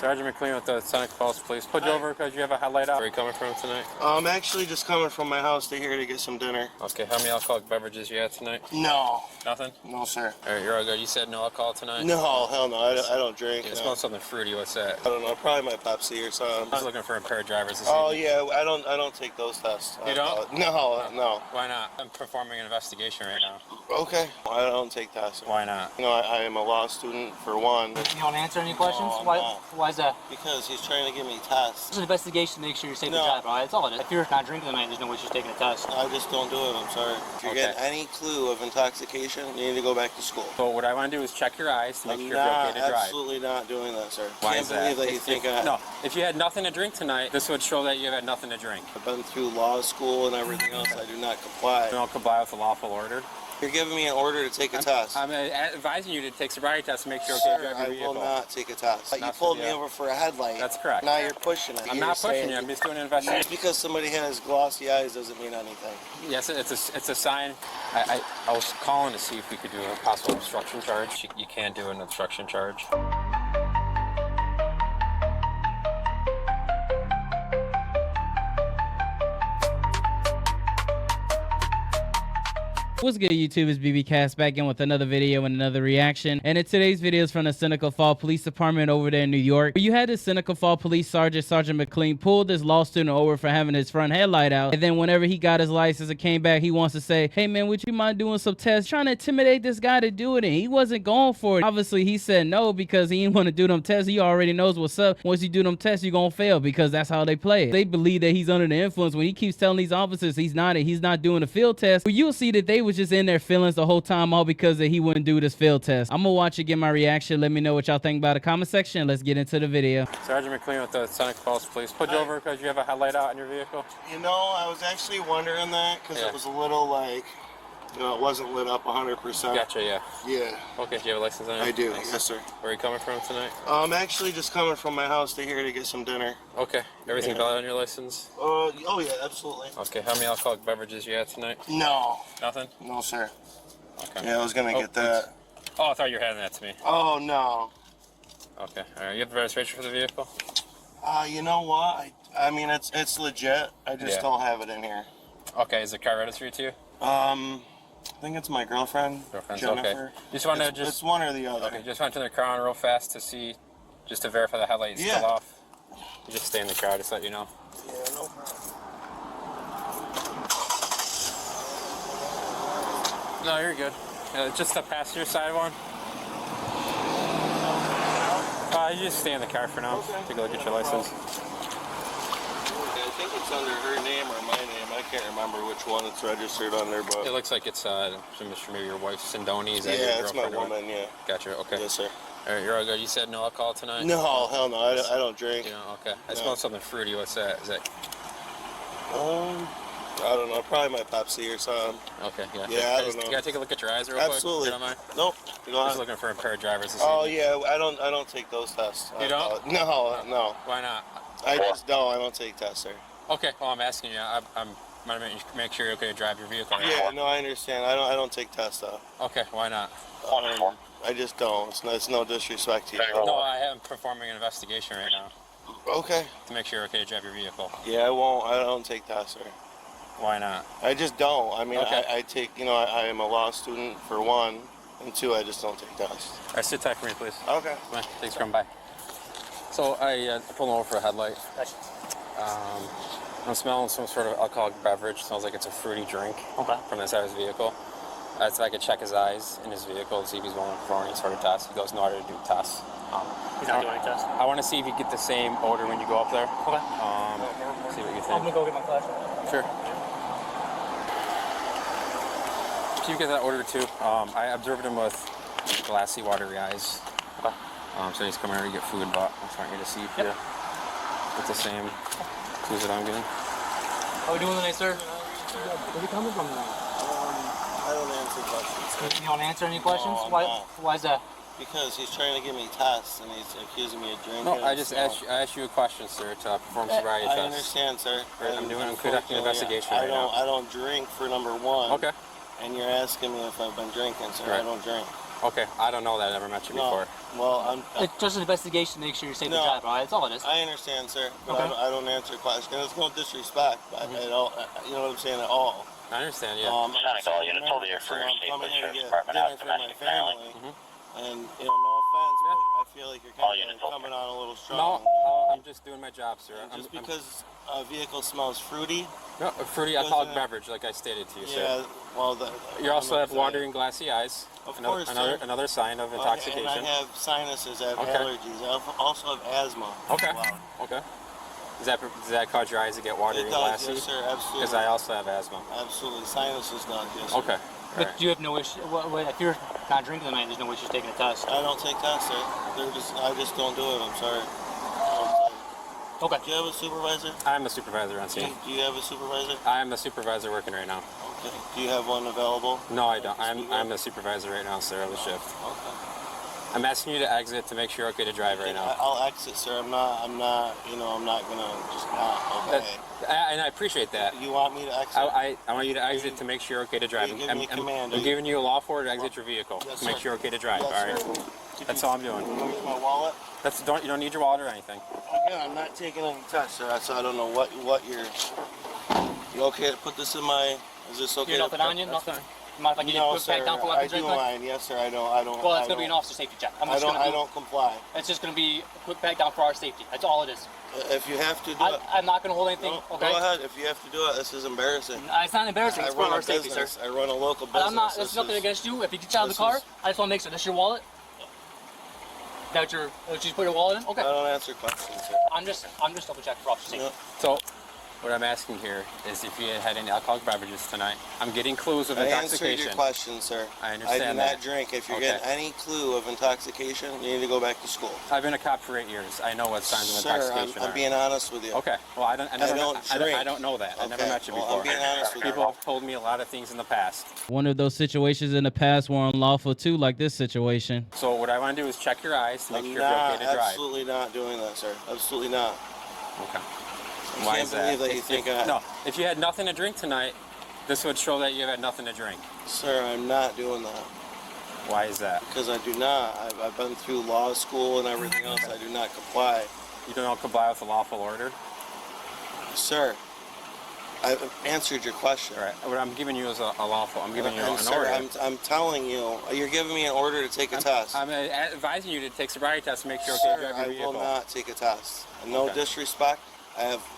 Sergeant McLean with the Seneca Falls Police. Pulled you over because you have a headlight out. Where are you coming from tonight? I'm actually just coming from my house to here to get some dinner. Okay, how many alcoholic beverages you had tonight? No. Nothing? No, sir. Alright, you're all good. You said no alcohol tonight? No, hell no. I don't drink. Yeah, it no. smells something fruity. What's that? I don't know. Probably my Pepsi or something. I was looking for impaired drivers this Oh, evening. yeah. I don't take those tests. You don't? No. Why not? I'm performing an investigation right now. Okay. I don't take tests. Why not? You know, I am a law student, for one. You don't answer any questions? No, Why is that? Because he's trying to give me tests. It's an investigation to make sure you're safe to No. drive, right? That's all it is. If you're not drinking tonight, there's no way you're taking a test. I just don't do it. I'm sorry. If you're getting any clue of intoxication, you need to go back to school. So what I want to do is check your eyes to make sure you're I'm okay to drive. absolutely not doing that, sir. Why Can't is believe that you If- think if- No, if you had nothing to drink tonight, this would show that you had nothing to drink. I've been through law school and everything else. I do not comply. You don't comply with the lawful order. You're giving me an order to take a test. I'm advising you to take sobriety tests to make sure you're okay to Sir, drive your I vehicle. will not take a test. You Not pulled for me the- over for a headlight. That's correct. Now you're pushing it. I'm You're not pushing saying you. I'm just doing an investigation. Just because somebody has glossy eyes doesn't mean anything. Yes, it's a sign. I was calling to see if we could do a possible obstruction charge. You can't do an obstruction charge. What's good, YouTube? It's BB Cast back in with another video and another reaction. And in today's video is from the Seneca Falls Police Department over there in New York. You had the Seneca Falls Police Sergeant McLean pulled this law student over for having his front headlight out. And then whenever he got his license and came back, he wants to say, hey man, would you mind doing some tests? Trying to intimidate this guy to do it, and he wasn't going for it. Obviously, he said no because he didn't want to do them tests. He already knows what's up. Once you do them tests, you're gonna fail because that's how they play it. They believe that he's under the influence when he keeps telling these officers he's not doing a field test. But you'll see that they was just in their feelings the whole time, all because that he wouldn't do this field test. I'm gonna watch it, get my reaction. Let me know what y'all think about the comment section. Let's get into the video. Sergeant McLean with the Seneca Falls Police. Pulled you over because you have a headlight out in your vehicle? You know, I was actually wondering that because it was a little like, you know, it wasn't lit up 100%. Gotcha, yeah. Yeah. Okay, do you have a license on you? I do, yes sir. Where are you coming from tonight? I'm actually just coming from my house to here to get some dinner. Okay, everything valid on your license? Oh yeah, absolutely. Okay, how many alcoholic beverages you had tonight? No. Nothing? No, sir. Okay. Yeah, I was gonna get that. Oh, I thought you were handing that to me. Oh no. Okay, alright, you have the registration for the vehicle? You know what? I mean, it's legit. I just don't have it in here. Okay, is the car registered to you? I think it's my girlfriend, Jennifer. Okay. Just want to It's one or the other. Okay, just went to the car on real fast to see, just to verify the headlight is still off. You just stay in the car, just let you know. Yeah, no problem. No, you're good. Just the passenger side one. You just stay in the car for now. Okay. Take a look at your license. I think it's under her name or my name. I can't remember which one it's registered under, but It looks like it's maybe your wife, Sindoni. Is that yeah, your it's my girlfriend or what? woman. Yeah. Gotcha. Okay. Yes, sir. All right, you're all good. You said no alcohol tonight? No, hell no. I don't drink. You know, okay. I No. smell something fruity. What's that? Is that? I don't know. Probably my Pepsi or something. Okay. Yeah. Yeah, I don't know. You gotta take a look at your eyes real Absolutely. quick. You don't mind? Nope. You know, Just looking for impaired drivers. This oh evening. yeah, I don't take those tests. You don't? No. Why not? I just don't. I don't take tests, sir. Okay. Well, I'm asking you. I'm gonna make sure you're okay to drive your vehicle. Right? Yeah, no, I understand. I don't take tests though. Okay. Why not? I just don't. It's no disrespect to you. No, I am performing an investigation right now Okay. to make sure you're okay to drive your vehicle. Yeah, I won't. I don't take tests, sir. Why not? I just don't. I mean, Okay. I take. You know, I am a law student for one, and two, I just don't take tests. All right, sit tight for me, please. Okay. Come on, thanks for coming by. So I pulled over for a headlight. I'm smelling some sort of alcoholic beverage. Smells like it's a fruity drink from the side of his vehicle. So I could check his eyes in his vehicle to see if he's willing to perform any sort of test. He goes, no, I didn't do tests. He's not doing any tests. I want to see if you get the same odor when you go up there. Okay. See what you I'm think. gonna go get my flash. Sure. See if you get that odor too. I observed him with glassy, watery eyes. Okay. So he's coming here to get food, but I just want you to see if you get the same clues that I'm getting. How are we doing tonight, sir? Where are you coming from now? I don't answer questions. You don't answer any questions? No, I'm Why? not. Why is that? Because he's trying to give me tests and he's accusing me of drinking. No, I just asked you a question, sir, to perform sobriety I test. understand, sir. I'm conducting an Unfortunately, investigation I right now. don't drink for number one. Okay. And you're asking me if I've been drinking, sir. Right. I don't drink. Okay, I don't know that. I never met you before. Well, It's just an investigation to make sure you're safe to drive, all right? That's all it is. I understand, sir, but Okay. I don't answer questions. And it's no disrespect at all. You know what I'm saying? At all. I understand, yeah. Sonic all units, hold here for I'm State coming Police here to Sheriff's get Department dinner House for my Domestic family. Violence. And, you know, no offense, but I feel like you're All kind units, of coming on a little No, strong. I'm just doing my job, sir. Just because a vehicle smells fruity. No, a fruity alcoholic beverage, like I stated to you, sir. Yeah, well, You also have watery and glassy eyes. Of Another, course, another, sir. another sign of intoxication. And I have sinuses, I have Okay. allergies, I also have asthma. Okay. as well. Okay. Does that cause your eyes to get watery It and does, glassy? yes, sir, absolutely. Because I also have asthma. Absolutely, sinuses does, yes. Sir. Okay. But Alright. you have no issue. If you're not drinking tonight, there's no issues taking a test. I don't take tests, sir. I just don't do it. I'm sorry. Okay. Do you have a supervisor? I'm a supervisor on scene. Do you have a supervisor? I'm a supervisor working right now. Okay. Do you have one available? No, I don't. I'm a supervisor right now, sir, of the shift. Okay. I'm asking you to exit to make sure you're okay to drive right now. I'll exit, sir. I'm not gonna just not obey. And I appreciate that. You want me to exit? I want you to exit to make sure you're okay to drive. You give me a command. I'm giving you a law order to exit your vehicle Yes, to make sir. sure you're okay to drive. Yes, all right. sir. That's all I'm doing. You want my wallet? You don't need your wallet or anything. Yeah, I'm not taking any tests, sir. So I don't know what you're. You okay to put this in my? Is this okay? You're nothing on you? That's Nothing? fine. Mind if I get you No, put sir. back down for I weapons or do anything? mind. Yes, sir. I don't. Well, it's I going to be an don't- officer safety check. I don't comply. It's just going to be put back down for our safety. That's all it is. If you have to do it, I'm not going to hold anything, no, okay? go ahead. If you have to do it, this is embarrassing. It's not embarrassing. It's for run our a safety, sir. business. I run a local But business. I'm not. There's This nothing is- against you. If you get out of the this car, is- I just want to make sure. This your wallet? That you put your wallet in? Okay. I don't answer questions, sir. I'm just double checking for officer safety. No. So, what I'm asking here is if you had any alcoholic beverages tonight. I'm getting clues of I answered intoxication. your question, sir. I understand I do that. not drink. If you're Okay. getting any clue of intoxication, you need to go back to school. I've been a cop for 8 years. I know what signs of Sir, intoxication I'm are. being honest with you. Okay. Well, I don't drink. I don't know that. I never Okay. met you Well, before. I'm being honest with you. People have told me a lot of things in the past. One of those situations in the past were unlawful too, like this situation. So what I want to do is check your eyes to make I'm sure you're not, okay to drive. absolutely not doing that, sir. Absolutely not. Okay. I Why can't is that? believe that you think I... No, if you had nothing to drink tonight, this would show that you had nothing to drink. Sir, I'm not doing that. Why is that? Because I do not. I've been through law school and everything else. I do not comply. You don't comply with the lawful order? Sir, I've answered your question. All right. What I'm giving you is a lawful. I'm giving you And an sir, order. I'm telling you, you're giving me an order to take a test. I'm advising you to take sobriety tests to make sure you're okay to Sir, drive I your will vehicle. not take a test. No Okay. disrespect.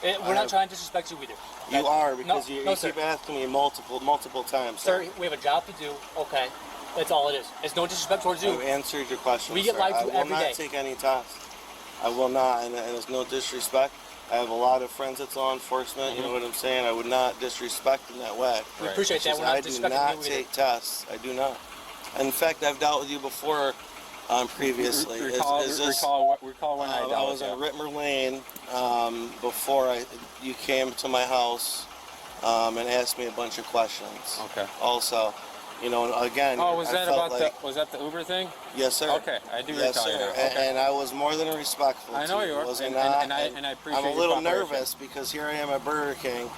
We're not trying to disrespect you either. You are, because you sir. keep asking me multiple times. Sir, we have a job to do, okay? That's all it is. It's no disrespect towards you. I've answered your question. We get sir. lied to every I will not day. take any tests. I will not, and it's no disrespect. I have a lot of friends that's law enforcement. You know what I'm saying? I would not disrespect in that way. We appreciate that. We're I not do disrespecting not you either. take tests. I do not. In fact, I've dealt with you before previously. Recall when I I dealt was with in you. Rittmer Lane before you came to my house and asked me a bunch of questions. Okay. Also, you know, again. Oh, was I that felt about like, was that the Uber thing? Yes, sir. Okay, I do Yes, recall sir. you now. Okay. And I was more than respectful. I know to you were, was I and not? I appreciate I'm a your little cooperation. nervous because here I am at Burger King,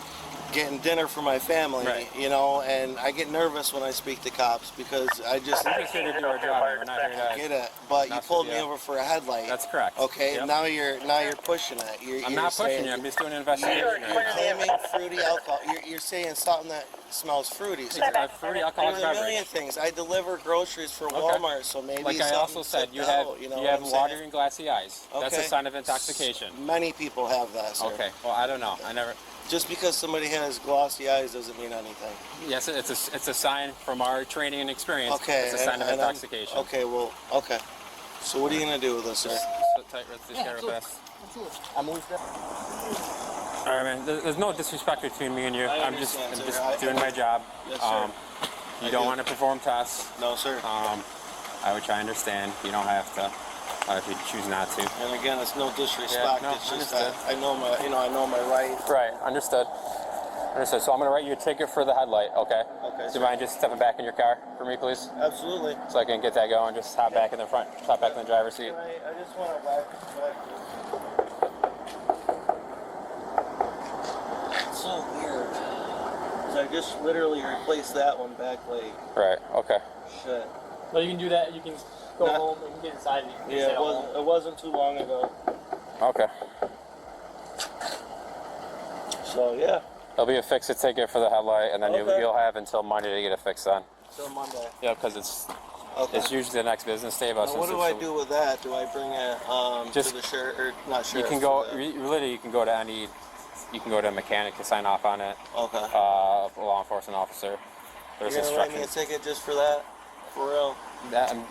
getting dinner for my family. Right. You know, and I get nervous when I speak to cops because I just We're just here to do our job. We're not here to. get it. But you Not pulled for me you. over for a headlight. That's correct. Okay. Yep. Now you're pushing it. I'm not pushing you. I'm just doing an investigation. You're claiming fruity alcohol. You're saying something that smells fruity. It's a fruity alcoholic There's a million beverage. things. I deliver groceries for Walmart, so maybe Like I also said, you have watery and glassy eyes. That's a Okay. sign of intoxication. Many people have that, sir. Okay. Well, I don't know. I never. Just because somebody has glossy eyes doesn't mean anything. Yes, it's a sign from our training and experience. Okay. It's a sign of and I'm- intoxication. Okay. Well. Okay. So what are you gonna do with this, sir? Just sit tight with this guy real fast. I'm moving. All right, man. There's no disrespect between me and you. I I'm just understand, sir. doing my job. Yes, sir. You I don't do. want to perform tests, No, sir. which I understand. You don't have to if you choose not to. And again, it's no disrespect. Yeah, no, it's just understood. that I know my rights. Right. Understood. Understood. So I'm gonna write you a ticket for the headlight. Okay. Okay, Do sir. you mind just stepping back in your car for me, please? Absolutely. So I can get that going. Just hop back in the front. Hop back in the driver's seat. I just want to back. It's so weird. 'Cause I just literally replaced that one back leg. Right. Okay. Shit. But you can do that. You can go home and get inside. And you can it wasn't too long ago. Okay. So yeah. There'll be a fix-it ticket for the headlight, and then you'll have until Monday to get it fixed on. Till Monday. Yeah, because it's usually the next business day. But now, what do I do with that? Do I bring it to the sheriff or not sheriff? You can go. Literally, you can go to any. You can go to a mechanic to sign off on it. Okay. A law enforcement officer. There's You're gonna write instructions. me a ticket just for that? For real?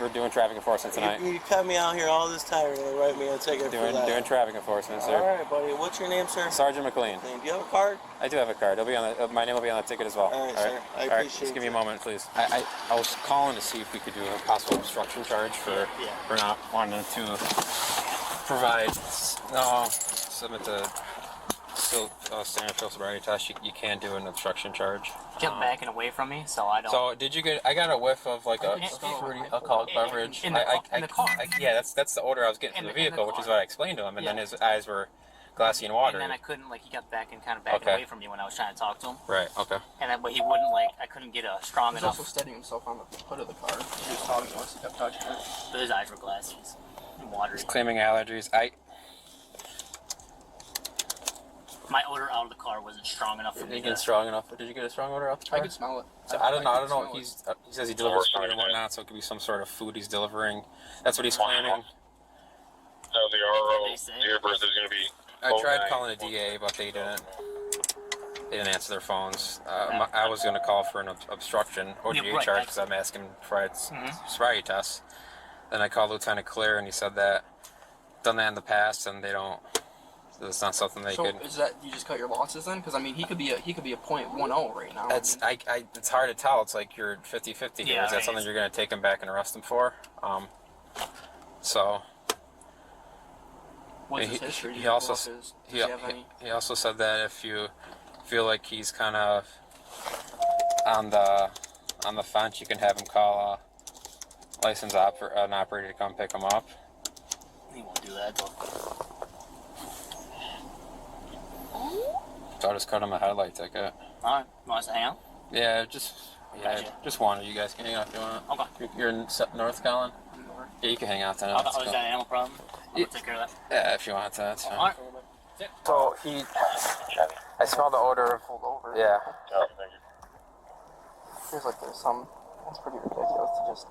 We're doing traffic enforcement tonight. You cut me out here all this time. You're gonna write me a ticket for that? Doing traffic enforcement, sir. All right, buddy. What's your name, sir? Sergeant McLean. Do you have a card? I do have a card. It'll be on the, my name will be on the ticket as well. All right, sir. I appreciate Just give me a moment, please. I was calling to see if we could do a possible obstruction charge for not wanting to provide submit the standard field sobriety test. You can do an obstruction charge. Kept backing away from me, so I don't. So did you get? I got a whiff of like a fruity alcoholic beverage in the car. Yeah, that's the odor I was getting from the vehicle, which is what I explained to him. And then his eyes were glassy and watery. And then I couldn't, like, he got back and kind of backed away from me when I was trying to talk to him. Right. Okay. And then, but he wouldn't, like, I couldn't get a strong He's enough. also steadying himself on the hood of the car. He was talking to us. He kept touching it. But his eyes were glassy and watery. He's claiming allergies. My odor out of the car wasn't strong enough for me. Strong enough. Did you get a strong odor out the car? I could smell it. So I don't know. He says he delivers food and whatnot, so it could be some sort of food he's delivering. That's what he's claiming. So the RO Dearborn is going to be. I tried calling a DA, but they didn't answer their phones. I was going to call for an obstruction OGA charge because I'm asking for sobriety tests. Then I called Lieutenant Claire, and he said that done that in the past, and they don't. It's not something they could. So is that you just cut your losses then? Because I mean, he could be a .10 right now. It's it's hard to tell. It's like you're 50-50 here. Is that something you're going to take him back and arrest him for? So. What's his history? He also said that if you feel like he's kind of on the fence, you can have him call a licensed an operator to come pick him up. He won't do that though. So I'll just cut him a headlight ticket. Alright, you want us to hang out? Yeah, just one of you guys can hang out if you want. Okay. You're in North, Colin? Yeah, you can hang out then. Oh, is that an animal problem? I'm gonna take care of that. Yeah, if you want to, that's fine. Alright. So I smell the odor of, yeah. Oh, thank you. Feels like there's some. It's pretty ridiculous to just.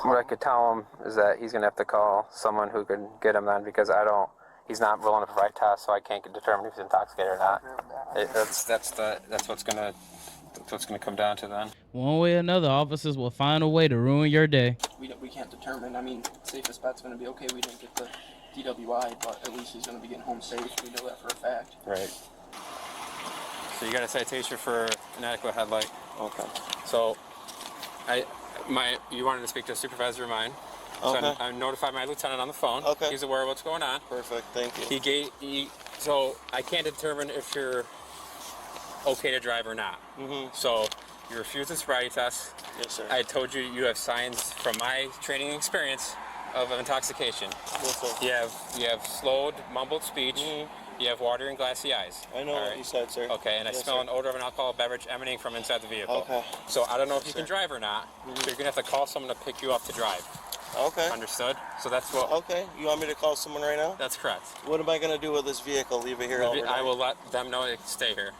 What I could tell him is that he's gonna have to call someone who could get him then, because he's not willing to provide tests, so I can't determine if he's intoxicated or not. That's what's gonna come down to then. One way or another, officers will find a way to ruin your day. We can't determine. I mean, safest bet's going to be okay. We didn't get the DWI, but at least he's going to be getting home safe. We know that for a fact. Right. So you got a citation for inadequate headlight. Okay. So you wanted to speak to a supervisor of mine. Okay. So I notified my lieutenant on the phone. Okay. He's aware of what's going on. Perfect. Thank you. So I can't determine if you're okay to drive or not. Mm-hmm. So you refused the sobriety test. Yes, sir. I told you have signs from my training experience of intoxication. Yes, sir. You have slowed, mumbled speech. Mm-hmm. You have watery and glassy eyes. I know what you said, sir. Okay, and I smell an odor of an alcoholic beverage emanating from inside the vehicle. Okay. So I don't know if you can drive or not. So you're gonna have to call someone to pick you up to drive. Okay. Understood? So that's what. Okay. You want me to call someone right now? That's correct. What am I gonna do with this vehicle? Leave it here overnight? I will let them know to stay here.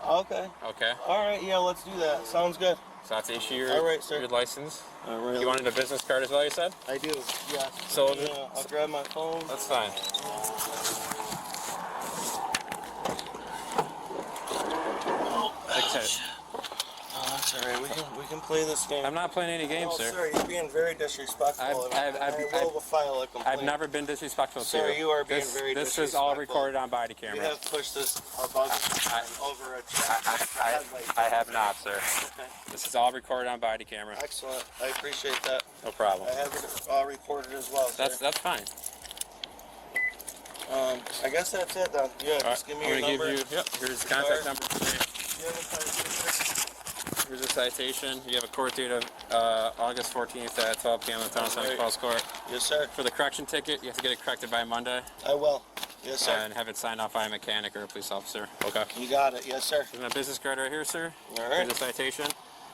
Okay. Okay. All right. Yeah. Let's do that. Sounds good. So that's issue your, All right, sir. your license. All right. You wanted a business card as well, you said? I do. Yeah. So Yeah. I'll grab my phone. that's fine. Oh, that's all right. We can play this game. I'm not playing any games, Oh, sir. sir, you're being very disrespectful. I will file a complaint. I've never been disrespectful Sir, to you. you are being very This disrespectful. is all recorded on body You camera. have pushed this above over a check. I have not, sir. Okay. This is all recorded on body camera. Excellent. I appreciate that. No problem. I have it all recorded as well, sir. That's fine. I guess that's it then. Yeah, just give me your number. Here's the contact number. You have a citation? Here's a citation. You have a court date of August 14th at 12 p.m. in the Town Center Falls Court. Yes, sir. For the correction ticket, you have to get it corrected by Monday I will. Yes, sir. and have it signed off by a mechanic or a police officer. Okay. You got it. Yes, sir. Here's my business card right here, sir. All Here's right. the citation.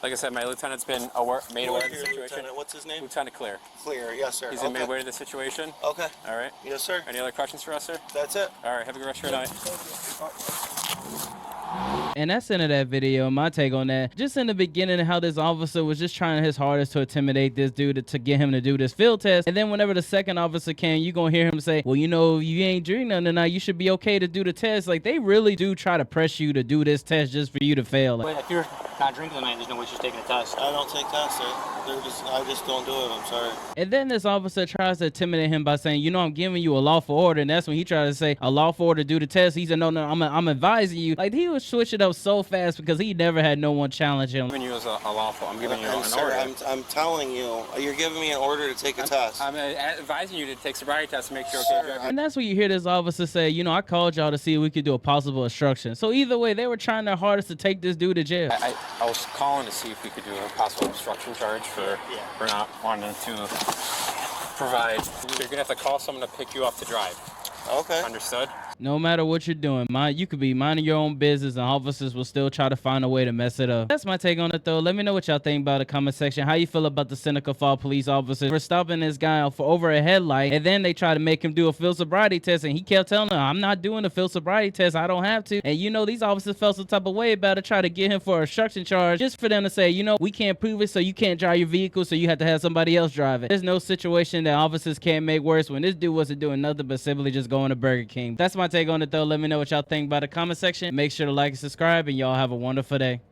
Like I said, my lieutenant's been made aware of the Your situation. lieutenant, what's his name? Lieutenant Clear. Clear, yes, sir. He's been made aware of the situation. Okay. All right. Yes, sir. Any other questions for us, sir? That's it. All right. Have a good rest of your night. And that's the end of that video. My take on that, just in the beginning, how this officer was just trying his hardest to intimidate this dude to get him to do this field test. And then whenever the second officer came, you gonna hear him say, well, you know, you ain't drinking nothing tonight, you should be okay to do the test. Like, they really do try to press you to do this test just for you to fail. Like, But if you're not drinking tonight, there's no way she's taking a test. I don't take tests, sir. I just don't do it. I'm sorry. and then this officer tries to intimidate him by saying, you know, I'm giving you a lawful order. And that's when he tried to say a lawful order to do the test. He said, no, I'm advising you. Like, he was switching up so fast because he never had no one challenge him. I'm giving you as a lawful. I'm giving you an Sir, order. I'm telling you, you're giving me an order to take a test. I'm advising you to take sobriety test to make sure you're okay driving. And that's when you hear this officer say, you know, I called y'all to see if we could do a possible obstruction. So either way, they were trying their hardest to take this dude to jail. I was calling to see if we could do a possible obstruction charge for not wanting to provide. You're gonna have to call someone to pick you up to drive. Okay. Understood? No matter what you're doing, you could be minding your own business and officers will still try to find a way to mess it up. That's my take on it, though. Let me know what y'all think about it in the comment section. How you feel about the Seneca Fall police officers for stopping this guy for over a headlight, and then they try to make him do a field sobriety test, and he kept telling them, I'm not doing a field sobriety test. I don't have to. And you know, these officers felt some type of way about it, try to get him for a obstruction charge, just for them to say, you know, we can't prove it, so you can't drive your vehicle, so you have to have somebody else drive it. There's no situation that officers can't make worse when this dude wasn't doing nothing but simply just going to Burger King. That's my take on it, though. Let me know what y'all think about the comment section. Make sure to like and subscribe, and y'all have a wonderful day.